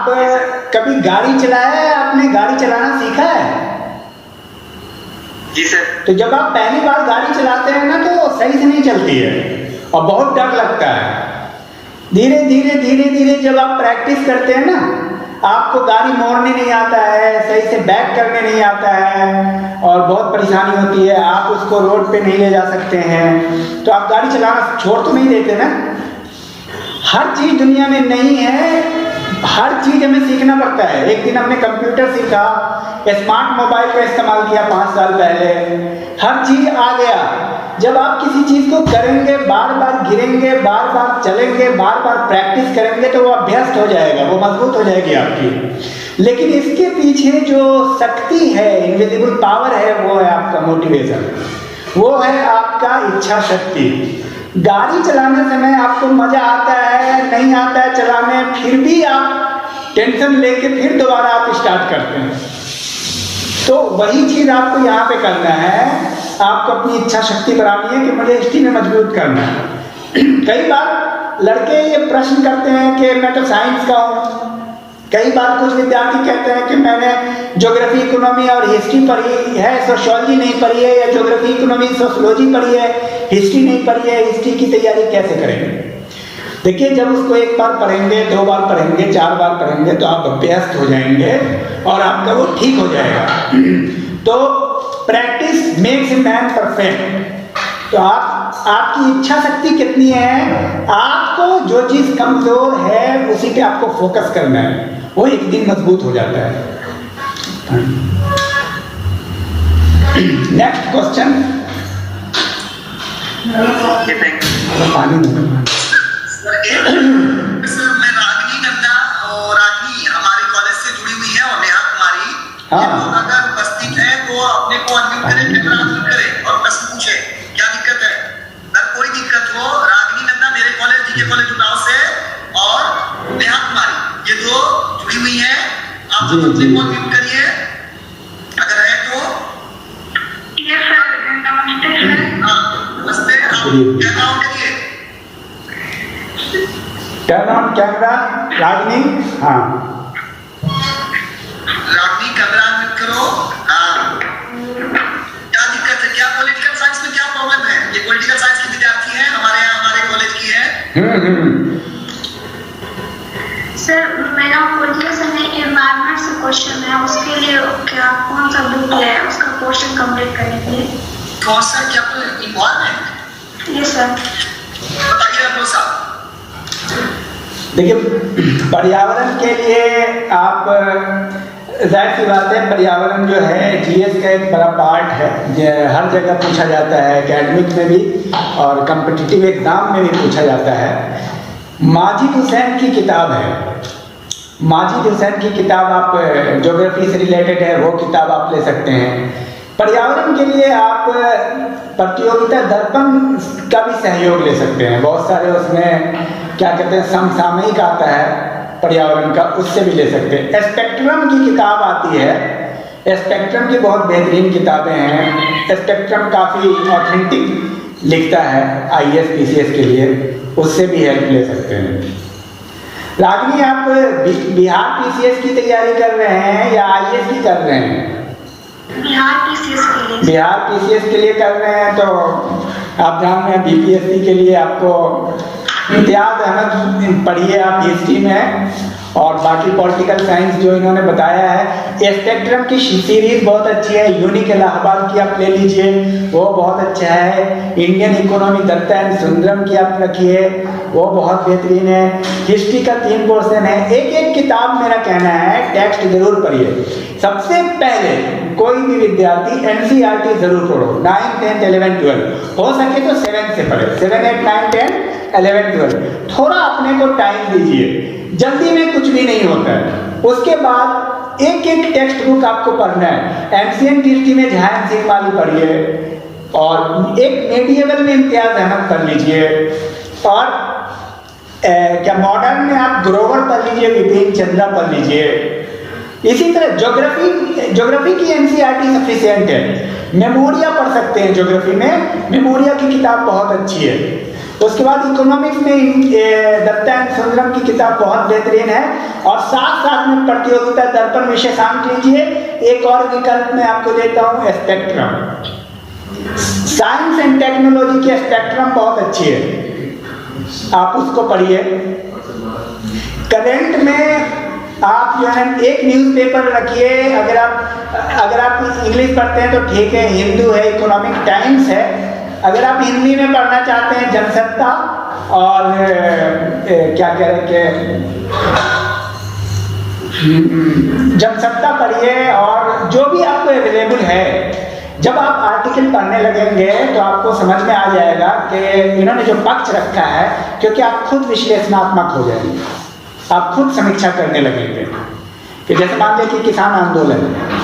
आप कभी गाड़ी चलाया है? आपने गाड़ी चलाना सीखा है? जी सर। तो जब आप पहली बार गाड़ी चलाते हैं ना तो सही से नहीं चलती है और बहुत डर लगता है। धीरे धीरे धीरे धीरे जब आप प्रैक्टिस करते हैं ना, आपको गाड़ी मोड़ने नहीं आता है, सही से बैक करने नहीं आता है और बहुत परेशानी होती है, आप उसको रोड पे नहीं ले जा सकते हैं, तो आप गाड़ी चलाना छोड़ तो नहीं देते ना। हर चीज दुनिया में नहीं है, हर चीज हमें सीखना पड़ता है। एक दिन हमने कंप्यूटर सीखा, स्मार्ट मोबाइल का इस्तेमाल किया 5 साल पहले, हर चीज आ गया। जब आप किसी चीज को करेंगे, बार बार गिरेंगे, बार बार चलेंगे, बार बार प्रैक्टिस करेंगे तो वो अभ्यस्त हो जाएगा, वो मजबूत हो जाएगी आपकी। लेकिन इसके पीछे जो शक्ति है, इनविजिबल पावर है, वो है आपका मोटिवेशन, वो है आपका इच्छा शक्ति। गाड़ी चलाने समय आपको मजा आता है, नहीं आता है चलाने, फिर भी आप टेंशन लेके फिर दोबारा आप स्टार्ट करते हैं। तो वही चीज आपको यहाँ पे करना है, आपको अपनी इच्छा शक्ति बढ़ानी है कि मुझे हिस्ट्री में मजबूत करना है। कई बार लड़के ये प्रश्न करते हैं कि मैं तो साइंस का हूँ, कई बार कुछ विद्यार्थी कहते हैं कि मैंने ज्योग्राफी, इकोनॉमी और हिस्ट्री पढ़ी है, सोशियोलॉजी नहीं पढ़ी है, या ज्योग्राफी, इकोनॉमी, सोशियोलॉजी पढ़ी है, हिस्ट्री नहीं पढ़ी है, हिस्ट्री की तैयारी कैसे करेंगे? देखिए, जब उसको एक बार पढ़ेंगे, 2 बार पढ़ेंगे, 4 बार पढ़ेंगे तो आप अभ्यस्त हो जाएंगे और आपका वो ठीक हो जाएगा। तो practice makes a man perfect. तो आपकी इच्छा शक्ति कितनी है, आपको जो चीज कमजोर है उसी पे आपको फोकस करना है, वो एक दिन मजबूत हो जाता है। Next question. पानी सर, मैं रागिनी नंदा और रागिनी हमारे कॉलेज से जुड़ी हुई है और नेहा कुमारी, अगर उपस्थित है तो अपने को अनम्यूट करें, कैमरा अनम्यूट करें और प्रश्न पूछे। क्या दिक्कत है? अगर कोई दिक्कत हो, रागिनी नंदा मेरे कॉलेज, जीके कॉलेज उन्नाव से, और नेहा कुमारी, ये 2 जुड़ी हुई है, आप अपने को अनम्यूट करिए अगर है तो। यस सर, नमस्ते सर। नमस्ते, आप कैमरा ऑन करिए। Turn on camera Ragini. हाँ रागिनी, कैमरा ऑन करो। हाँ, क्या दिक्कत है? क्या पॉलिटिकल साइंस में क्या प्रॉब्लम है? ये पॉलिटिकल साइंस की विद्यार्थी है, हमारे यहाँ हमारे कॉलेज की है। सर, मेरा पॉलिटिकल साइंस में एनवायरनमेंट से क्वेश्चन है, उसके लिए क्या कौन सा बुक है उसका पोर्शन कंप्लीट करने के लिए? कौन सा? क्या इन्वायरमेंट? Yes sir. बताइए अब्दुल साहब। देखिए, पर्यावरण के लिए आप, जाहिर सी बात है, पर्यावरण जो है जीएस का एक बड़ा पार्ट है, हर जगह पूछा जाता है, एकेडमिक में भी और कॉम्पिटिटिव एग्जाम में भी पूछा जाता है। माजिद हुसैन की किताब है, माजिद हुसैन की किताब, आप ज्योग्राफी से रिलेटेड है, वो किताब आप ले सकते हैं। पर्यावरण के लिए आप प्रतियोगिता दर्पण का भी सहयोग ले सकते हैं, बहुत सारे उसमें क्या कहते हैं समसामयिक आता है पर्यावरण का, उससे भी ले सकते हैं। स्पेक्ट्रम की किताब आती है, स्पेक्ट्रम की बहुत बेहतरीन किताबें हैं, स्पेक्ट्रम काफ़ी ऑथेंटिक लिखता है IAS PCS के लिए, उससे भी हेल्प ले सकते हैं। रागिनी, आप बिहार PCS की तैयारी कर रहे हैं या IAS की कर रहे हैं? बिहार PCS के लिए। बिहार PCS के लिए कर रहे हैं तो आप जान रहे हैं BPSC के लिए आपको इम्तियाज अहमद पढ़िए आप हिस्ट्री में, और बाकी पॉलिटिकल साइंस जो इन्होंने बताया है। स्पेक्ट्रम की सीरीज बहुत अच्छी है, यूनिक इलाहाबाद की आप ले लीजिए, वो बहुत अच्छा है। Indian economy Datta and Sundaram की आप रखिए, वो बहुत बेहतरीन है। हिस्ट्री का 3 पोर्शन है। एक एक किताब मेरा कहना है टेक्स्ट जरूर पढ़िए। सबसे पहले कोई भी विद्यार्थी NCERT जरूर पढ़ो, 9, 10, 11, 12, हो सके तो 7 से पढ़े, 7, 8, 9, 10, 11, 12। थोड़ा अपने को टाइम दीजिए, जल्दी में कुछ भी नहीं होता है। उसके बाद एक एक टेक्स्ट बुक आपको पढ़ना है। एंशिएंट हिस्ट्री में जहान सिंह माली पढ़िए, और एक मेडिएवल में इम्तियाज अहमद पढ़ लीजिए, और क्या मॉडर्न में आप ग्रोवर पढ़ लीजिए, विपिन चंद्रा पढ़ लीजिए। इसी तरह ज्योग्राफी की NCERT सफिशिएंट है। मेमोरिया पढ़ सकते हैं, ज्योग्राफी में मेमोरिया की किताब बहुत अच्छी है। उसके बाद इकोनॉमिक्स में दत्ता एंड सुंदरम की किताब बहुत बेहतरीन है। और साथ साथ में प्रतियोगिता दर्पण विशेषांक लीजिए। एक और विकल्प मैं आपको देता हूं, स्पेक्ट्रम। साइंस एंड टेक्नोलॉजी की स्पेक्ट्रम बहुत अच्छी है, आप उसको पढ़िए। करंट में आप जो है एक न्यूज़पेपर रखिए, अगर आप इंग्लिश पढ़ते हैं तो ठीक है, हिंदू है, इकोनॉमिक टाइम्स है। अगर आप हिंदी में पढ़ना चाहते हैं जनसत्ता और क्या कह रहे कि जनसत्ता पढ़िए। और जो भी आपको अवेलेबल है, जब आप आर्टिकल पढ़ने लगेंगे तो आपको समझ में आ जाएगा कि इन्होंने जो पक्ष रखा है, क्योंकि आप खुद विश्लेषणात्मक हो जाएंगे, आप खुद समीक्षा करने लगेंगे। कि जैसे मान लीजिए कि किसान आंदोलन है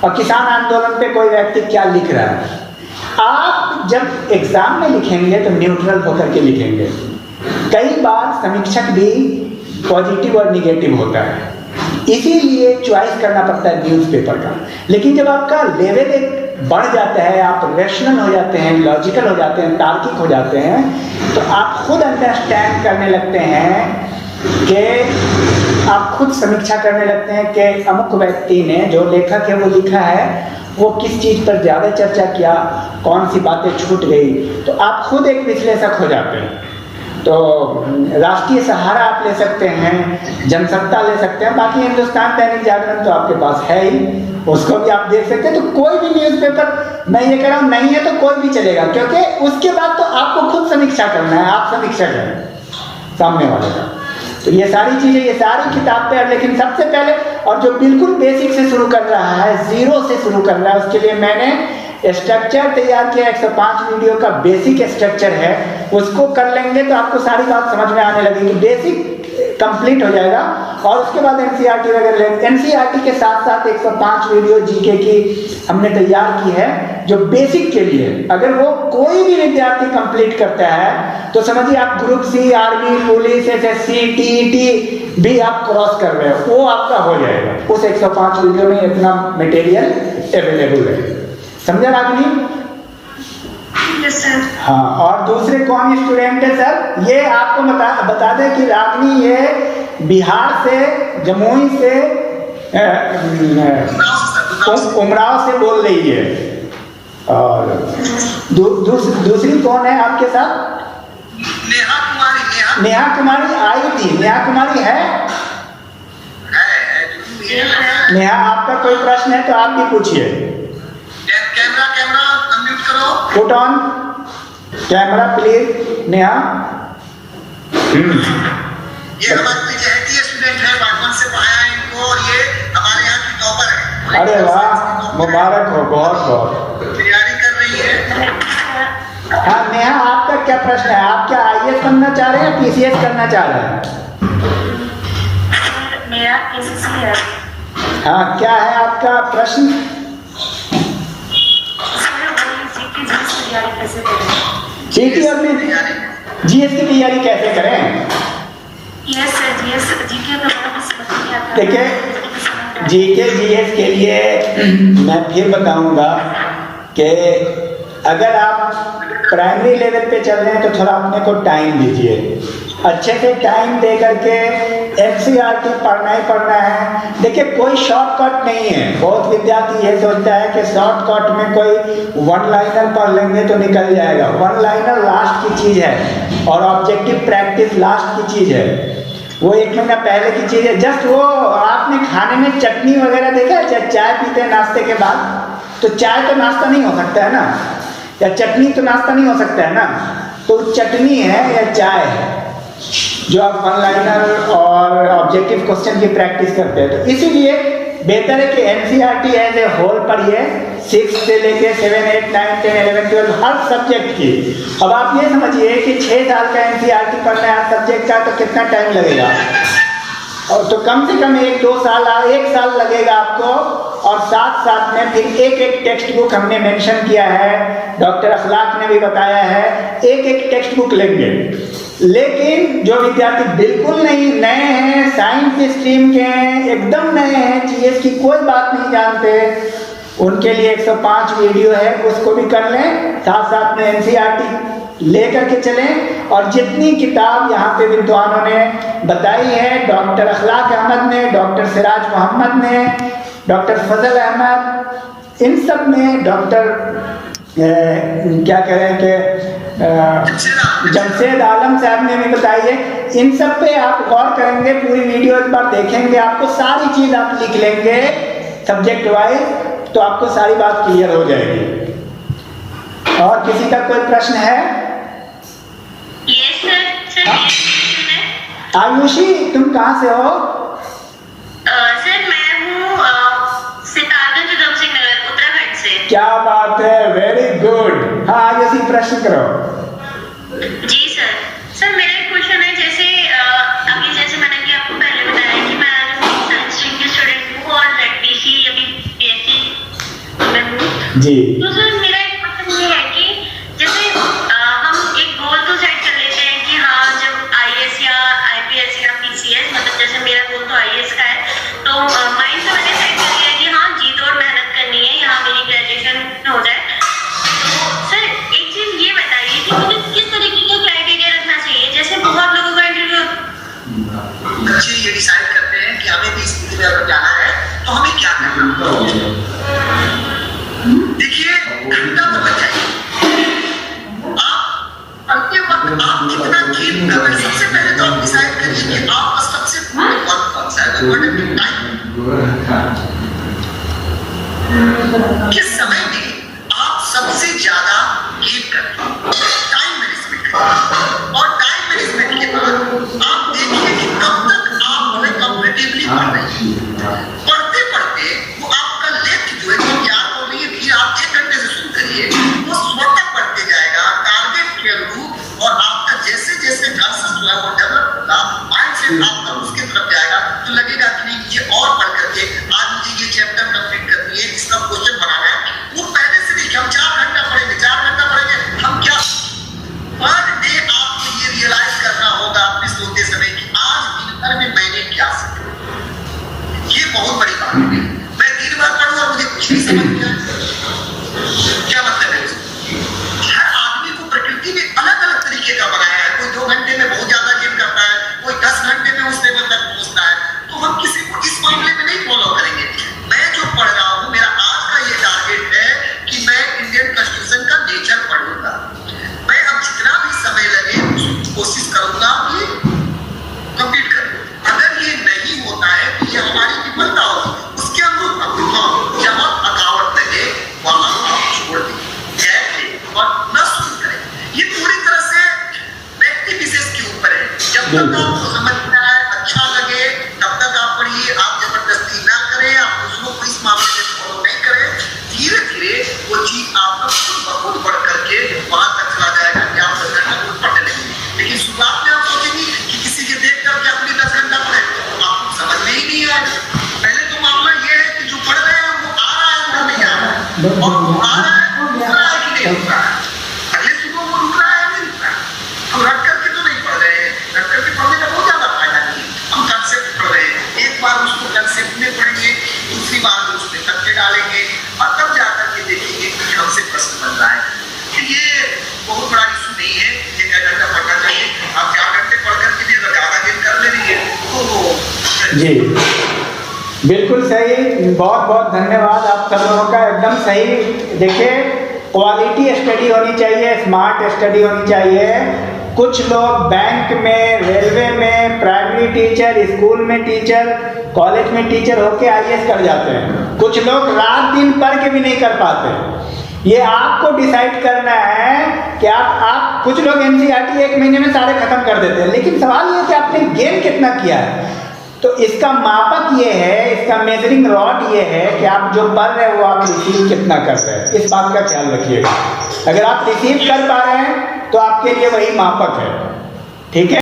और किसान आंदोलन पे कोई व्यक्ति क्या लिख रहा है, आप जब एग्जाम में लिखेंगे तो न्यूट्रल होकर के लिखेंगे। कई बार समीक्षक भी पॉजिटिव और निगेटिव होता है, इसीलिए चॉइस करना पड़ता है न्यूज़पेपर का। लेकिन जब आपका लेवल एक बढ़ जाता है, आप रैशनल हो जाते हैं, लॉजिकल हो जाते हैं, तार्किक हो जाते हैं, तो आप खुद अंडरस्टैंड करने लगते हैं कि आप खुद समीक्षा करने लगते हैं कि अमुक व्यक्ति ने, जो लेखक है वो लिखा है, वो किस चीज़ पर ज़्यादा चर्चा किया, कौन सी बातें छूट गई, तो आप खुद एक विश्लेषक हो जाते हैं। तो राष्ट्रीय सहारा आप ले सकते हैं, जनसत्ता ले सकते हैं, बाकी हिंदुस्तान दैनिक जागरण तो आपके पास है ही, उसको भी आप देख सकते हैं। तो कोई भी न्यूज़पेपर, मैं ये कह रहा हूँ, नहीं है तो कोई भी चलेगा, क्योंकि उसके बाद तो आपको खुद समीक्षा करना है, आप समीक्षा करें सामने वाले का। तो ये सारी चीज़ें, ये सारी किताब पे। लेकिन सबसे पहले, और जो बिल्कुल बेसिक से शुरू कर रहा है, जीरो से शुरू कर रहा है, उसके लिए मैंने स्ट्रक्चर तैयार किया। 105 वीडियो का बेसिक स्ट्रक्चर है, उसको कर लेंगे तो आपको सारी बात समझ में आने लगेगी, बेसिक कंप्लीट हो जाएगा। और उसके बाद एनसीईआरटी वगैरह लेंगे। एनसीईआरटी के साथ साथ 105 वीडियो जीके की हमने तैयार की है, जो बेसिक के लिए। अगर वो कोई भी विद्यार्थी कंप्लीट करता है तो समझिए आप group C, army, police, SSC, TET भी आप क्रॉस कर रहे हो, वो आपका हो जाएगा। उस 105 वीडियो में इतना मटेरियल अवेलेबल है, समझा रागिनी? Yes sir. हाँ, और दूसरे कौन स्टूडेंट है सर? ये आपको बता दें कि रागिनी ये बिहार से, जमुई से, उमराव से बोल रही है। और दूसरी कौन है आपके साथ? नेहा कुमारी। नेहा कुमारी आई थी। नेहा कुमारी है? नेहा, आपका कोई प्रश्न है तो आप भी पूछिए। कैमरा अनम्यूट करो। Put on camera please Neha. ये हमारी जहती स्टूडेंट है, बागवन से पढ़ाया है इनको, और ये हमारे यहाँ की टॉपर है। अरे वाह, मुबारक हो, बहुत बहुत तैयारी कर रही है। हाँ नेहा, आपका क्या प्रश्न है? आप क्या आईएएस बनना चाह रहे हैं, पीसीएस करना चाह रहे हैं? मेरा केसीसी है। हाँ, क्या है आपका प्रश्न? जीटी और जीएस की तैयारी कैसे करें? यस सर, जीएस जीके का बड़ा समझ नहीं आता। देखिए, जीके जीएस के लिए मैं फिर बताऊंगा कि अगर आप प्राइमरी लेवल पे चल रहे हैं तो थोड़ा अपने को टाइम दीजिए, अच्छे से टाइम दे करके एनसीईआरटी पढ़ना ही पढ़ना है। देखिए, कोई शॉर्टकट नहीं है। बहुत विद्यार्थी ये सोचता है कि शॉर्टकट में कोई वन लाइनर पढ़ लेंगे तो निकल जाएगा। वन लाइनर लास्ट की चीज़ है और ऑब्जेक्टिव प्रैक्टिस लास्ट की चीज़ है, वो 1 महीना पहले की चीज़ है। जस्ट वो आपने खाने में चटनी वगैरह देखा है, चाय पीते हैं नाश्ते के बाद, तो चाय तो नाश्ता नहीं हो सकता है ना, या चटनी तो नाश्ता नहीं हो सकता है ना, तो चटनी है या चाय है जो आप वन लाइनर और ऑब्जेक्टिव क्वेश्चन की प्रैक्टिस करते हैं। तो इसीलिए बेहतर है कि एनसीईआरटी एज ए होल पढ़िए, 6 से लेके 7, 8, 9, 10, 11, 12 हर सब्जेक्ट की। अब आप ये समझिए कि 6 साल का एनसीईआरटी पढ़ना है हर सब्जेक्ट का, तो कितना टाइम लगेगा? और तो कम से कम 1-2 साल, 1 साल लगेगा आपको। और साथ साथ में फिर एक टेक्स्ट बुक हमने मेंशन किया है, डॉक्टर अखलाक ने भी बताया है, एक टेक्स्ट बुक लेंगे। लेकिन जो विद्यार्थी बिल्कुल नहीं, नए हैं, साइंस स्ट्रीम के हैं, एकदम नए हैं, जीएस की कोई बात नहीं जानते, उनके लिए 105 वीडियो है, उसको भी कर लें। साथ साथ में एनसीईआरटी लेकर के चलें। और जितनी किताब यहाँ पे विद्वानों ने बताई है, डॉक्टर अखलाक अहमद ने, डॉक्टर सिराज मोहम्मद ने, डॉक्टर फजल अहमद, इन सब ने, डॉक्टर क्या कह रहे हैं कि जमशेद आलम साहब ने भी बताई है, इन सब पे आप गौर करेंगे, पूरी वीडियो एक बार देखेंगे, आपको सारी चीज आप लिख लेंगे सब्जेक्ट वाइज, तो आपको सारी बात क्लियर हो जाएगी। और किसी का कोई प्रश्न है? आयुषी, तुम कहाँ से हो? सर मैं हूँ सितारगंज उधम सिंह नगर, उत्तराखंड से। क्या बात है, वेरी गुड। हाँ आयुषी, प्रश्न करो। जी सर। सर मेरा एक क्वेश्चन है, जैसे अभी जैसे मैंने कि आपको पहले बताया कि मैं साइंस स्ट्रीम की स्टूडेंट हूँ और ZPC अभी PhD में हूँ। जी। तो सर मेरा एक क्वेश्चन ये है कि जैसे हम एक गोल तो सेट कर लेते हैं कि हाँ जब IAS या IPS या PCS, मतलब जैसे मेरा गोल तो IAS का है, तो माइंड से मैंने सेट कर लिया कि हाँ जी तोड़ मेहनत करनी है, यहाँ मेरी ग्रेजुएशन हो जाए। तो सर एक चीज ये बताइए कि मुझे किस तरीके का क्राइटेरिया रखना चाहिए? जैसे बहुत लोगों का इंटरव्यू बच्चे ये डिसाइड करते हैं कि हमें भी इस फील्ड में अगर जाना है तो हमें क्या करना है। देखिए, घंटा तो बच जाएगा, आप पढ़ते वक्त आप कितना गेम कर रहे हैं, सबसे पहले तो आप डिसाइड करिए कि आपका सबसे वक्त कौन सा है, किस समय में आप सबसे ज्यादा गेम करते हैं, टाइम मैनेजमेंट करिए। और टाइम मैनेजमेंट के बाद आप देखिए कि कब तक आप हमें कंफर्टेबली पढ़ रहे हैं। पढ़ते पढ़ते वो आपका लेफ्ट जो है, जो याद हो रही है, फिर आप 1 घंटे से शुरू करिए, वो स्वतः पढ़ते जाएगा टारगेट के अनुरूप, और आपका जैसे जैसे कर्सर जो है वो डेवलप होगा, माइंडसेट आपका उसके तरफ जाएगा, तो लगेगा कि नहीं मुझे और पढ़ करके आज मुझे ये चैप्टर कंप्लीट करनी है, इसका क्वेश्चन बनाना है। वो पहले से नहीं कि हम 4 घंटा पढ़ेंगे, 4 घंटा पढ़ेंगे, हम क्या पर डे आपको ये रियलाइज करना होगा अपने सोते समय कि आज दिन भर में मैंने क्या सीखा। ये बहुत बड़ी बात है। मैं दिन भर पढ़ूं और मुझे कुछ नहीं समझ में आए, क्या मतलब है? हर आदमी को प्रकृति ने अलग अलग तरीके का बनाया है। कोई 2 घंटे में बहुत ज्यादा गेम करता है, कोई 10 घंटे में उस लेवल तक पहुंचता है। तो हम किसी को इस मामले में नहीं फॉलो करेंगे। मैं जो पढ़ रहा हूँ, मेरा आज का ये टारगेट है कि मैं इंडियन कॉन्स्टिट्यूशन का नेचर पढ़ूंगा। मैं अब जितना भी समय लगे कोशिश करूंगा कि कंप्लीट करूं। अगर ये नहीं होता है तो ये हमारी विफलता होगी, उसके अनुरूप हम जहां थकावट लगे वहां आप छोड़ दें, गैप लें और न शुरू करें। ये पूरी तरह से व्यक्ति विशेष के ऊपर है। जब तक आपको समझ में आए, अच्छा लगे, तब तक आप पढ़िए। आप जबरदस्ती ना करें, आप दूसरों को इस मामले में फॉलो नहीं करें। धीरे धीरे वो चीज आपका खुद ब खुद बढ़ करके वहां तक चला जाएगा कि आप 10 घंटा खुद पढ़ने लगेंगे। लेकिन शुरुआत में आप सोचेंगे कि किसी के देख करके अपनी 10 घंटा पढ़े, तो आपको समझ में ही नहीं आएगा। पहले तो मामला ये है कि जो पढ़ रहे हैं वो आ रहा है, वो नहीं आ रहा है, और वो आ रहा है, वो रुक रहा है कि नहीं रुक रहा है। अगले सुबह वो रुक रहा है नहीं रुक रहा है। हम रट करके तो नहीं पढ़ रहे हैं, रट करके पढ़ने का बहुत ज्यादा फायदा नहीं है। हम कंसेप्ट पढ़ रहे हैं, एक बार उसको कंसेप्ट में पढ़ेंगे, दूसरी बार उसमें तथ्य डालेंगे, और तब जाकर के देखेंगे कि हमसे प्रश्न बन रहा है। तो ये बहुत बड़ा इशू नहीं है, 1 घंटा पढ़ना चाहिए। आप 4 घंटे पढ़ करके भी अगर ज्यादा गेम कर ले रही है तो जी बिल्कुल सही, बहुत बहुत धन्यवाद आप सब लोगों का, एकदम सही। देखिए, क्वालिटी स्टडी होनी चाहिए, स्मार्ट स्टडी होनी चाहिए। कुछ लोग बैंक में, रेलवे में, प्राइमरी टीचर, स्कूल में टीचर, कॉलेज में टीचर होके IAS कर जाते हैं। कुछ लोग रात दिन पढ़ के भी नहीं कर पाते। ये आपको डिसाइड करना है कि आप कुछ लोग NCERT 1 महीने में सारे खत्म कर देते हैं, लेकिन सवाल ये है कि आपने गेन कितना किया है। तो इसका मापक ये है, इसका मेजरिंग रॉड ये है कि आप जो पढ़ रहे हो वो आप रिसीव कितना कर रहे हैं। इस बात का ख्याल रखिएगा। अगर आप रिसीव कर पा रहे हैं तो आपके लिए वही मापक है, ठीक है।